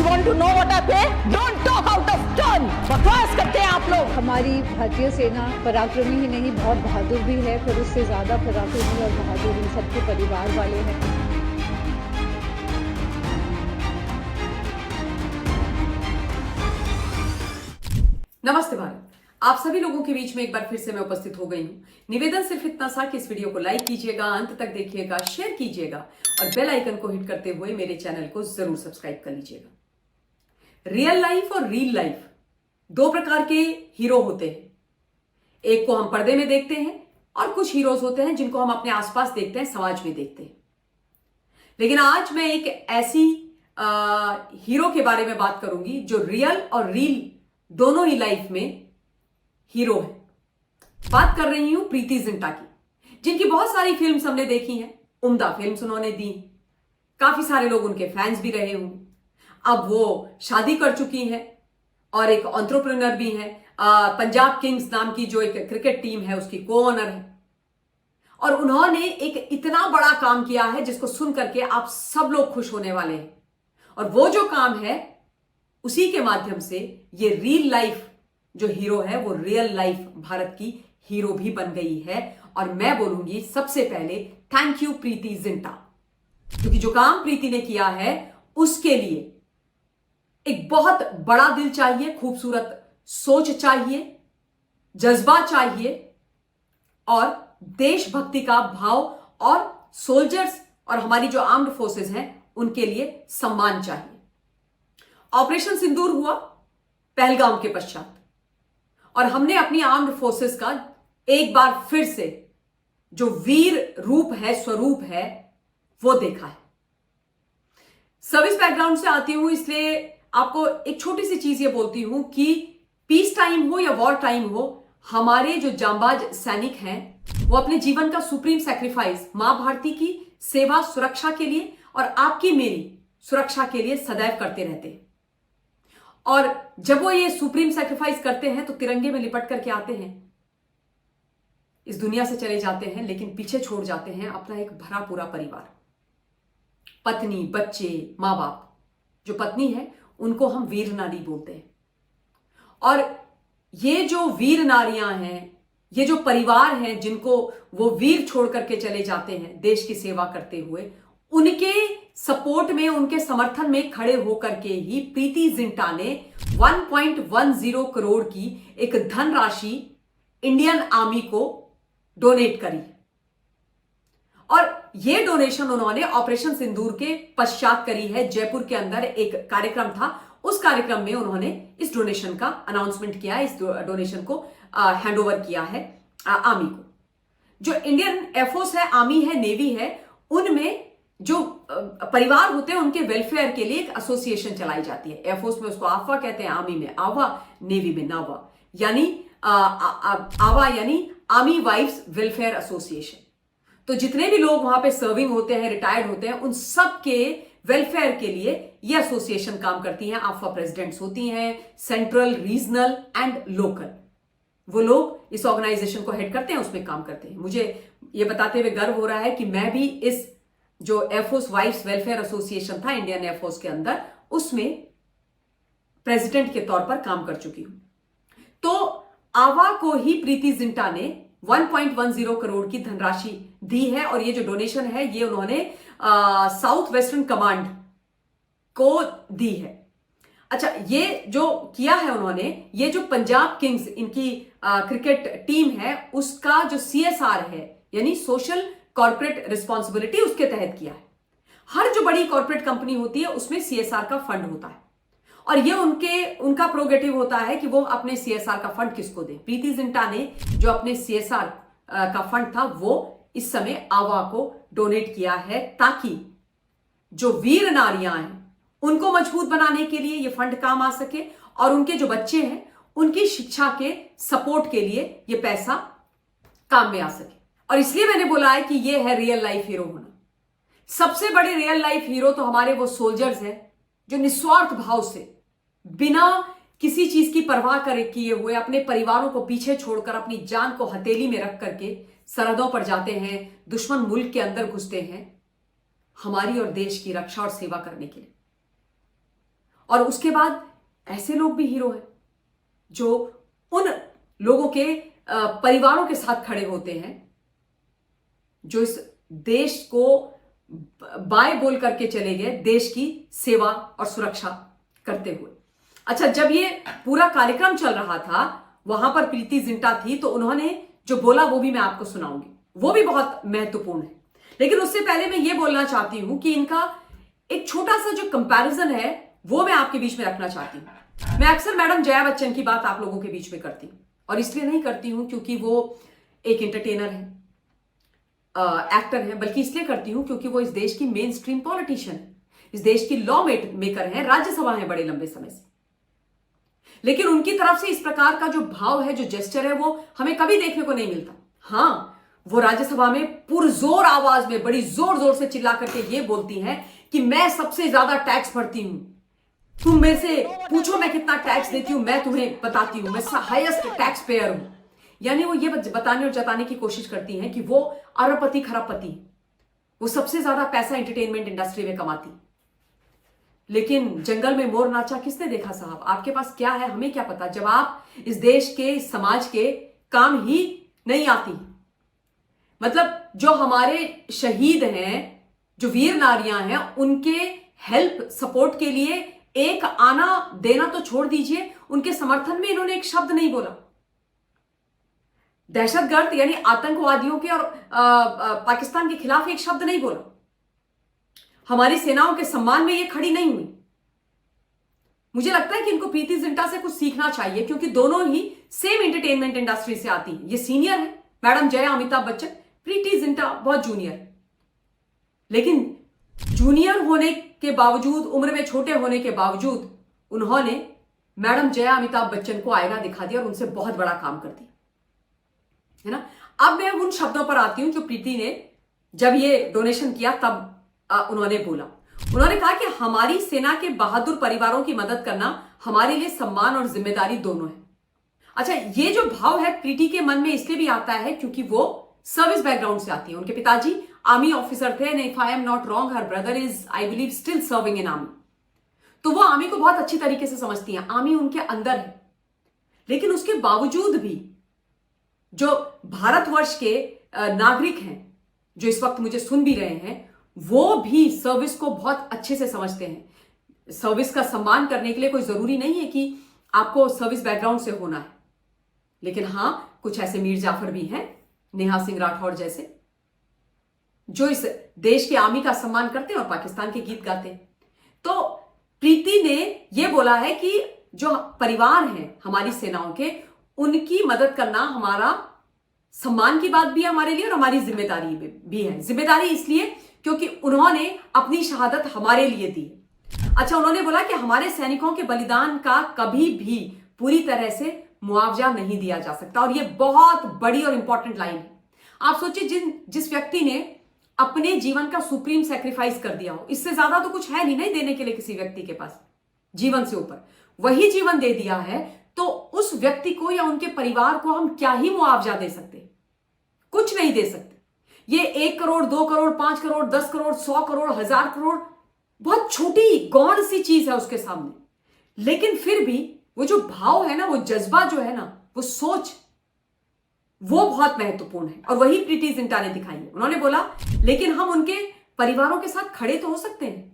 You want to know what I pay? Don't talk out of turn. बकवास करते हैं आप लोग। हमारी भारतीय सेना पराक्रमी ही नहीं, बहुत बहादुर भी है, फिर उससे ज्यादा पराक्रमी और बहादुर इन सबके परिवार वाले हैं। नमस्ते भारत, आप सभी लोगों के बीच में एक बार फिर से मैं उपस्थित हो गई हूं। निवेदन सिर्फ इतना सा कि इस वीडियो को लाइक कीजिएगा, अंत तक देखिएगा, शेयर कीजिएगा और बेल आइकन को हिट करते हुए मेरे चैनल को जरूर सब्सक्राइब कर लीजिएगा। रियल लाइफ और रील लाइफ दो प्रकार के हीरो होते हैं। एक को हम पर्दे में देखते हैं और कुछ हीरोज होते हैं जिनको हम अपने आसपास देखते हैं, समाज में देखते हैं। लेकिन आज मैं एक ऐसी हीरो के बारे में बात करूंगी जो रियल और रील दोनों ही लाइफ में हीरो है। बात कर रही हूं प्रीति जिंटा की, जिनकी बहुत सारी फिल्म्स हमने देखी हैं। उम्दा फिल्म्स उन्होंने दी, काफी सारे लोग उनके फैंस भी रहे होंगे। अब वो शादी कर चुकी हैं और एक एंटरप्रेन्योर भी हैं। पंजाब किंग्स नाम की जो एक क्रिकेट टीम है उसकी को ओनर है। और उन्होंने एक इतना बड़ा काम किया है जिसको सुन करके आप सब लोग खुश होने वाले हैं। और वो जो काम है उसी के माध्यम से ये रियल लाइफ जो हीरो है वो रियल लाइफ भारत की हीरो भी बन गई है। और मैं बोलूंगी सबसे पहले थैंक यू प्रीति जिंटा, क्योंकि जो काम प्रीति ने किया है उसके लिए एक बहुत बड़ा दिल चाहिए, खूबसूरत सोच चाहिए, जज्बा चाहिए और देशभक्ति का भाव और सोल्जर्स और हमारी जो आर्म्ड फोर्सेस हैं उनके लिए सम्मान चाहिए। ऑपरेशन सिंदूर हुआ पहलगाम के पश्चात और हमने अपनी आर्म्ड फोर्सेस का एक बार फिर से जो वीर रूप है, स्वरूप है, वो देखा है। सर्विस बैकग्राउंड से आती हूं इसलिए आपको एक छोटी सी चीज ये बोलती हूं कि पीस टाइम हो या वॉर टाइम हो, हमारे जो जांबाज सैनिक हैं वो अपने जीवन का सुप्रीम सैक्रिफाइस मां भारती की सेवा सुरक्षा के लिए और आपकी मेरी सुरक्षा के लिए सदैव करते रहते हैं। और जब वो ये सुप्रीम सैक्रिफाइस करते हैं तो तिरंगे में लिपट करके आते हैं, इस दुनिया से चले जाते हैं, लेकिन पीछे छोड़ जाते हैं अपना एक भरा पूरा परिवार, पत्नी, बच्चे, मां बाप। जो पत्नी है उनको हम वीर नारी बोलते हैं। और ये जो वीर नारियां हैं, ये जो परिवार हैं जिनको वो वीर छोड़ करके चले जाते हैं देश की सेवा करते हुए, उनके सपोर्ट में, उनके समर्थन में खड़े होकर के ही प्रीति जिंटा ने 1.10 करोड़ की एक धनराशि इंडियन आर्मी को डोनेट करी। और यह डोनेशन उन्होंने ऑपरेशन सिंदूर के पश्चात करी है। जयपुर के अंदर एक कार्यक्रम था, उस कार्यक्रम में उन्होंने इस डोनेशन का अनाउंसमेंट किया, इस डोनेशन को हैंडओवर किया है आर्मी को। जो इंडियन एयरफोर्स है, आर्मी है, नेवी है, उनमें जो परिवार होते हैं उनके वेलफेयर के लिए एक एसोसिएशन चलाई जाती है। एयरफोर्स में उसको आफवा कहते हैं, आर्मी में आवा, नेवी में नावा, यानी आवा यानी आर्मी वाइफ्स वेलफेयर एसोसिएशन। तो जितने भी लोग वहां पे सर्विंग होते हैं, रिटायर्ड होते हैं, उन सब के वेलफेयर के लिए यह एसोसिएशन काम करती है। आफवा प्रेसिडेंट्स होती हैं, सेंट्रल, रीजनल एंड लोकल। वो लोग इस ऑर्गेनाइजेशन को हेड करते हैं, उसमें काम करते हैं। मुझे ये बताते हुए गर्व हो रहा है कि मैं भी इस जो एयरफोर्स वाइफ्स वेलफेयर एसोसिएशन था इंडियन एयरफोर्स के अंदर, उसमें प्रेसिडेंट के तौर पर काम कर चुकी हूं। तो आवा को ही प्रीति जिंटा ने 1.10 करोड़ की धनराशि दी है। और ये जो डोनेशन है ये उन्होंने साउथ वेस्टर्न कमांड को दी है। अच्छा, ये जो किया है उन्होंने, ये जो पंजाब किंग्स इनकी क्रिकेट टीम है उसका जो CSR है यानी सोशल कॉर्पोरेट रिस्पॉन्सिबिलिटी, उसके तहत किया है। हर जो बड़ी कॉर्पोरेट कंपनी होती है उसमें CSR का फंड होता है और ये उनका प्रोगेटिव होता है कि वो अपने CSR का फंड किसको दे। प्रीति जिंटा ने जो अपने CSR का फंड था वो इस समय आवा को डोनेट किया है, ताकि जो वीर नारियां हैं उनको मजबूत बनाने के लिए ये फंड काम आ सके और उनके जो बच्चे हैं उनकी शिक्षा के सपोर्ट के लिए ये पैसा काम में आ सके। और इसलिए मैंने बोला है कि ये है रियल लाइफ हीरो होना। सबसे बड़े रियल लाइफ हीरो तो हमारे वो सोल्जर्स हैं जो निस्वार्थ भाव से, बिना किसी चीज की परवाह करे किए हुए, अपने परिवारों को पीछे छोड़कर, अपनी जान को हथेली में रख करके सरहदों पर जाते हैं, दुश्मन मुल्क के अंदर घुसते हैं हमारी और देश की रक्षा और सेवा करने के लिए। और उसके बाद ऐसे लोग भी हीरो हैं जो उन लोगों के परिवारों के साथ खड़े होते हैं जो इस देश को बाय बोल करके चले गए, देश की सेवा और सुरक्षा करते हुए। अच्छा, जब ये पूरा कार्यक्रम चल रहा था, वहां पर प्रीति जिंटा थी, तो उन्होंने जो बोला वो भी मैं आपको सुनाऊंगी, वो भी बहुत महत्वपूर्ण है। लेकिन उससे पहले मैं ये बोलना चाहती हूं कि इनका एक छोटा सा जो कंपैरिजन है वो मैं आपके बीच में रखना चाहती हूं। मैं अक्सर मैडम जया बच्चन की बात आप लोगों के बीच में करती हूं, और इसलिए नहीं करती हूं क्योंकि वो एक एंटरटेनर है, एक्टर है, बल्कि इसलिए करती हूं क्योंकि वो इस देश की मेन स्ट्रीम पॉलिटिशियन है, इस देश की लॉ मेकर है, राज्यसभा है बड़े लंबे समय से। लेकिन उनकी तरफ से इस प्रकार का जो भाव है, जो जेस्चर है, वो हमें कभी देखने को नहीं मिलता। हाँ, वो राज्यसभा में पुरजोर आवाज में बड़ी जोर जोर से चिल्ला करके ये बोलती हैं कि मैं सबसे ज्यादा टैक्स भरती हूं, तुम मेरे से पूछो मैं कितना टैक्स देती हूं, मैं तुम्हें बताती हूं, मैं हाईएस्ट टैक्स पेयर हूं। यानी वो ये बताने और जताने की कोशिश करती हैं कि वो अरबपति खरबपति, वो सबसे ज्यादा पैसा एंटरटेनमेंट इंडस्ट्री में कमाती। लेकिन जंगल में मोर नाचा किसने देखा साहब? आपके पास क्या है, हमें क्या पता, जब आप इस देश के, समाज के काम ही नहीं आती। मतलब जो हमारे शहीद हैं, जो वीर नारियां हैं, उनके हेल्प सपोर्ट के लिए एक आना देना तो छोड़ दीजिए, उनके समर्थन में इन्होंने एक शब्द नहीं बोला। दहशतगर्द यानी आतंकवादियों के और पाकिस्तान के खिलाफ एक शब्द नहीं बोला। हमारी सेनाओं के सम्मान में ये खड़ी नहीं हुई। मुझे लगता है कि इनको प्रीति जिंटा से कुछ सीखना चाहिए, क्योंकि दोनों ही सेम एंटरटेनमेंट इंडस्ट्री से आती हैं। ये सीनियर है, मैडम जया अमिताभ बच्चन, प्रीति जिंटा बहुत जूनियर है। लेकिन जूनियर होने के बावजूद, उम्र में छोटे होने के बावजूद, उन्होंने मैडम जया अमिताभ बच्चन को आईना दिखा दिया और उनसे बहुत बड़ा काम कर दिया, है ना। अब मैं उन शब्दों पर आती हूं जो प्रीति ने जब ये डोनेशन किया तब उन्होंने बोला। उन्होंने कहा कि हमारी सेना के बहादुर परिवारों की मदद करना हमारे लिए सम्मान और जिम्मेदारी दोनों है। अच्छा, ये जो भाव है प्रीति के मन में इसलिए भी आता है क्योंकि वो सर्विस बैकग्राउंड से आती है। उनके पिताजी आर्मी ऑफिसर थे, and if I am not wrong her brother is I believe still serving in army. तो वो आर्मी को बहुत अच्छी तरीके से समझती हैं, आर्मी उनके अंदर है। लेकिन उसके बावजूद भी जो भारतवर्ष के नागरिक हैं, जो इस वक्त मुझे सुन भी रहे हैं, वो भी सर्विस को बहुत अच्छे से समझते हैं। सर्विस का सम्मान करने के लिए कोई जरूरी नहीं है कि आपको सर्विस बैकग्राउंड से होना है। लेकिन हां, कुछ ऐसे मीर जाफर भी हैं, नेहा सिंह राठौर जैसे, जो इस देश के आर्मी का सम्मान करते हैं और पाकिस्तान के गीत गाते हैं। तो प्रीति ने यह बोला है कि जो परिवार हैं हमारी सेनाओं के, उनकी मदद करना हमारा सम्मान की बात भी है हमारे लिए, और हमारी जिम्मेदारी भी है। जिम्मेदारी इसलिए क्योंकि उन्होंने अपनी शहादत हमारे लिए दी। अच्छा, उन्होंने बोला कि हमारे सैनिकों के बलिदान का कभी भी पूरी तरह से मुआवजा नहीं दिया जा सकता, और यह बहुत बड़ी और इंपॉर्टेंट लाइन है। आप सोचिए, जिस व्यक्ति ने अपने जीवन का सुप्रीम सैक्रिफाइस कर दिया हो, इससे ज्यादा तो कुछ है नहीं देने के लिए किसी व्यक्ति के पास, जीवन से ऊपर वही जीवन दे दिया है, तो उस व्यक्ति को या उनके परिवार को हम क्या ही मुआवजा दे सकते? कुछ नहीं दे सकते। ये 1 करोड़, 2 करोड़, 5 करोड़, 10 करोड़, 100 करोड़, 1000 करोड़ बहुत छोटी गौण सी चीज है उसके सामने। लेकिन फिर भी वो जो भाव है ना, वो जज्बा जो है ना, वो सोच, वो बहुत महत्वपूर्ण है, और वही प्रीति जिंटा ने दिखाई है। उन्होंने बोला, लेकिन हम उनके परिवारों के साथ खड़े तो हो सकते हैं।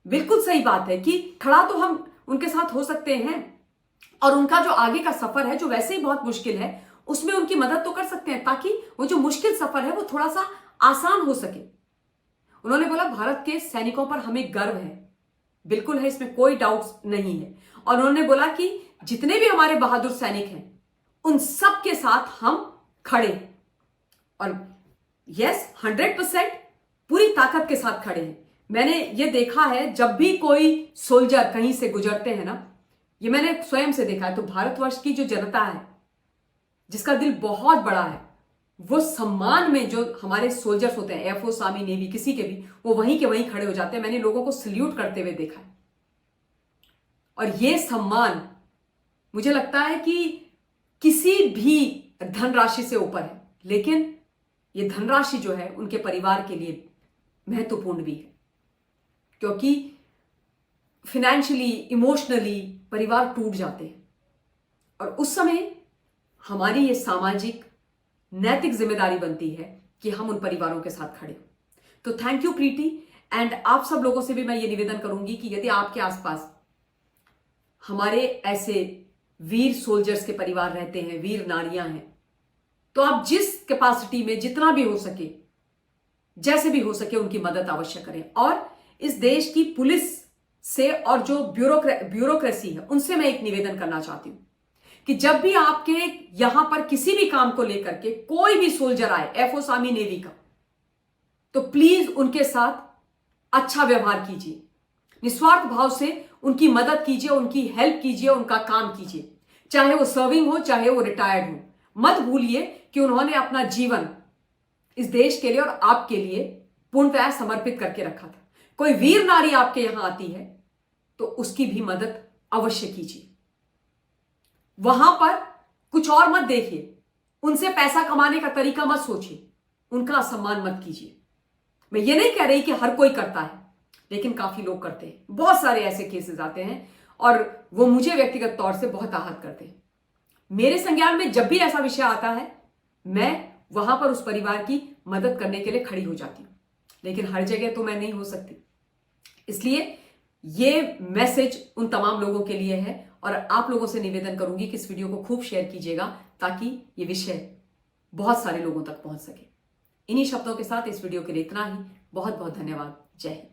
बिल्कुल सही बात है कि खड़ा तो हम उनके साथ हो सकते हैं, और उनका जो आगे का सफर है, जो वैसे ही बहुत मुश्किल है, उसमें उनकी मदद तो कर सकते हैं, ताकि वो जो मुश्किल सफर है वो थोड़ा सा आसान हो सके। उन्होंने बोला, भारत के सैनिकों पर हमें गर्व है, बिल्कुल है, इसमें कोई डाउट नहीं है। और उन्होंने बोला कि जितने भी हमारे बहादुर सैनिक हैं, उन सब के साथ हम खड़े हैं, और यस 100% पूरी ताकत के साथ खड़े हैं। मैंने ये देखा है, जब भी कोई सोल्जर कहीं से गुजरते हैं ना, ये मैंने स्वयं से देखा है, तो भारतवर्ष की जो जनता है, जिसका दिल बहुत बड़ा है, वो सम्मान में जो हमारे सोल्जर्स होते हैं, एयरफोर्स, आर्मी, नेवी, किसी के भी, वो वहीं के वहीं खड़े हो जाते हैं। मैंने लोगों को सल्यूट करते हुए देखा है, और ये सम्मान मुझे लगता है कि किसी भी धनराशि से ऊपर है। लेकिन ये धनराशि जो है उनके परिवार के लिए महत्वपूर्ण भी है, क्योंकि फिनेंशियली, इमोशनली परिवार टूट जाते हैं। और उस समय हमारी ये सामाजिक नैतिक जिम्मेदारी बनती है कि हम उन परिवारों के साथ खड़े हों। तो थैंक यू प्रीति। एंड आप सब लोगों से भी मैं ये निवेदन करूंगी कि यदि आपके आसपास हमारे ऐसे वीर सोल्जर्स के परिवार रहते हैं, वीर नारियां हैं, तो आप जिस कैपेसिटी में जितना भी हो सके, जैसे भी हो सके, उनकी मदद अवश्य करें। और इस देश की पुलिस से और जो ब्यूरोक्रेसी है उनसे मैं एक निवेदन करना चाहती हूं कि जब भी आपके यहां पर किसी भी काम को लेकर के कोई भी सोल्जर आए, एफओ आर्मी नेवी का, तो प्लीज उनके साथ अच्छा व्यवहार कीजिए, निस्वार्थ भाव से उनकी मदद कीजिए, उनकी हेल्प कीजिए, उनका काम कीजिए, चाहे वो सर्विंग हो, चाहे वो रिटायर्ड हो। मत भूलिए कि उन्होंने अपना जीवन इस देश के लिए और आपके लिए पूर्णतः समर्पित करके रखा था। कोई वीर नारी आपके यहां आती है तो उसकी भी मदद अवश्य कीजिए। वहां पर कुछ और मत देखिए, उनसे पैसा कमाने का तरीका मत सोचिए, उनका असम्मान मत कीजिए। मैं ये नहीं कह रही कि हर कोई करता है, लेकिन काफी लोग करते हैं। बहुत सारे ऐसे केसेस आते हैं और वो मुझे व्यक्तिगत तौर से बहुत आहत करते हैं। मेरे संज्ञान में जब भी ऐसा विषय आता है, मैं वहां पर उस परिवार की मदद करने के लिए खड़ी हो जाती हूं, लेकिन हर जगह तो मैं नहीं हो सकती। इसलिए ये मैसेज उन तमाम लोगों के लिए है और आप लोगों से निवेदन करूंगी कि इस वीडियो को खूब शेयर कीजिएगा ताकि ये विषय बहुत सारे लोगों तक पहुंच सके। इन्हीं शब्दों के साथ इस वीडियो के लिए इतना ही। बहुत बहुत धन्यवाद। जय हिंद।